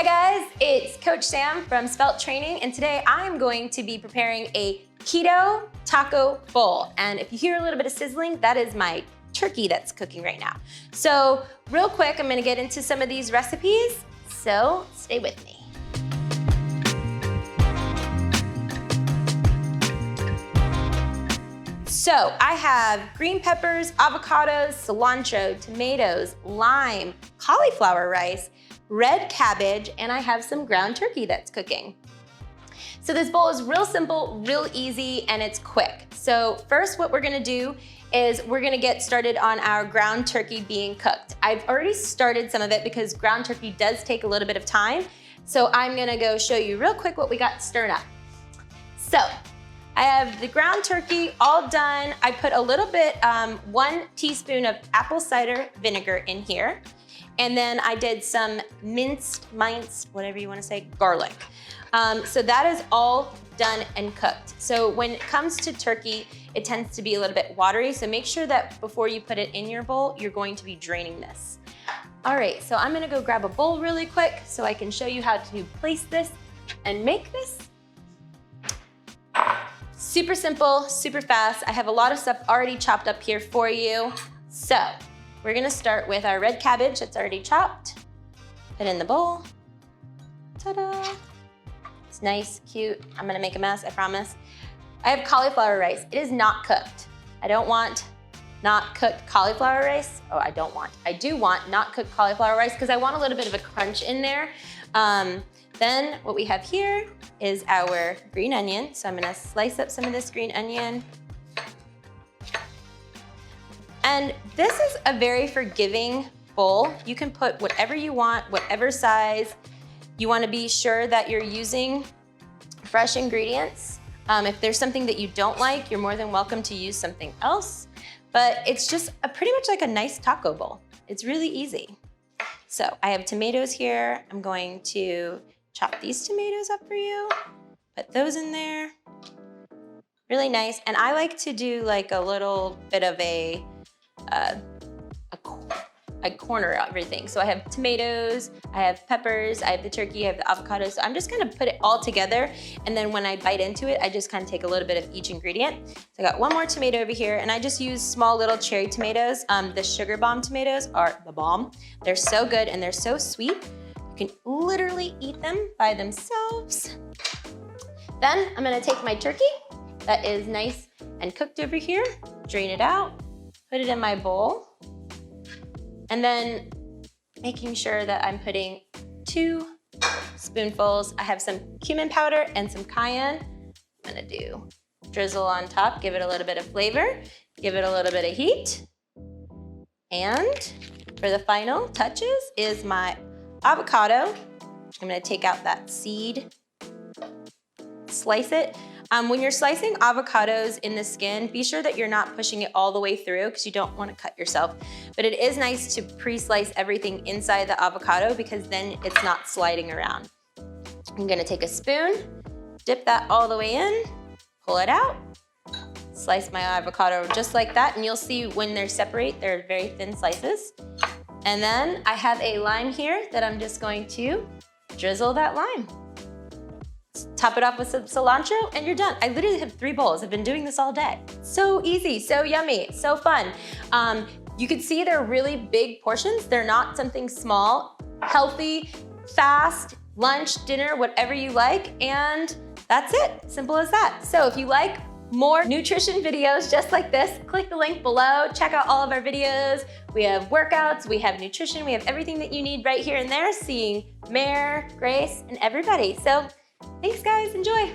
Hi guys, it's Coach Sam from Svelte Training, and today I'm going to be preparing a keto taco bowl. And if you hear a little bit of sizzling, that is my turkey that's cooking right now. So real quick, I'm gonna get into some of these recipes, so stay with me. So I have green peppers, avocados, cilantro, tomatoes, lime, cauliflower rice, red cabbage, and I have some ground turkey that's cooking. So this bowl is real simple, real easy, and it's quick. So first what we're gonna do is we're gonna get started on our ground turkey being cooked. I've already started some of it because ground turkey does take a little bit of time. So I'm gonna go show you real quick what we got stirred up. So I have the ground turkey all done. I put a little bit, 1 teaspoon of apple cider vinegar in here. And then I did some minced, whatever you wanna say, garlic. So that is all done and cooked. So when it comes to turkey, it tends to be a little bit watery. So make sure that before you put it in your bowl, you're going to be draining this. All right, so I'm gonna go grab a bowl really quick so I can show you how to place this and make this. Super simple, super fast. I have a lot of stuff already chopped up here for you. So we're gonna start with our red cabbage that's already chopped. Put in the bowl. Ta-da! It's nice, cute. I'm gonna make a mess, I promise. I have cauliflower rice. It is not cooked. I don't want not cooked cauliflower rice. Oh, I do want not cooked cauliflower rice because I want a little bit of a crunch in there. Then what we have here is our green onion. So I'm gonna slice up some of this green onion. And this is a very forgiving bowl. You can put whatever you want, whatever size. You wanna be sure that you're using fresh ingredients. If there's something that you don't like, you're more than welcome to use something else. But it's just pretty much like a nice taco bowl. It's really easy. So I have tomatoes here. I'm going to chop these tomatoes up for you. Put those in there. Really nice. And I like to do like a little bit of a corner of everything. So I have tomatoes, I have peppers, I have the turkey, I have the avocado. So I'm just gonna put it all together. And then when I bite into it, I just kind of take a little bit of each ingredient. So I got one more tomato over here, and I just use small little cherry tomatoes. The sugar bomb tomatoes are the bomb. They're so good and they're so sweet. You can literally eat them by themselves. Then I'm gonna take my turkey that is nice and cooked over here, drain it out, put it in my bowl. And then making sure that I'm putting 2 spoonfuls. I have some cumin powder and some cayenne. I'm gonna do drizzle on top, give it a little bit of flavor, give it a little bit of heat. And for the final touches is my avocado. I'm gonna take out that seed, slice it. When you're slicing avocados in the skin, be sure that you're not pushing it all the way through because you don't want to cut yourself. But it is nice to pre-slice everything inside the avocado because then it's not sliding around. I'm gonna take a spoon, dip that all the way in, pull it out, slice my avocado just like that, and you'll see when they're separate, they're very thin slices. And then I have a lime here that I'm just going to drizzle that lime. Top it off with some cilantro and you're done. I literally have 3 bowls. I've been doing this all day. So easy, so yummy, so fun. You can see they're really big portions. They're not something small, healthy, fast, lunch, dinner, whatever you like, and that's it, simple as that. So if you like more nutrition videos just like this, click the link below, check out all of our videos. We have workouts, we have nutrition, we have everything that you need right here and there, seeing Mare, Grace, and everybody. So thanks guys, enjoy.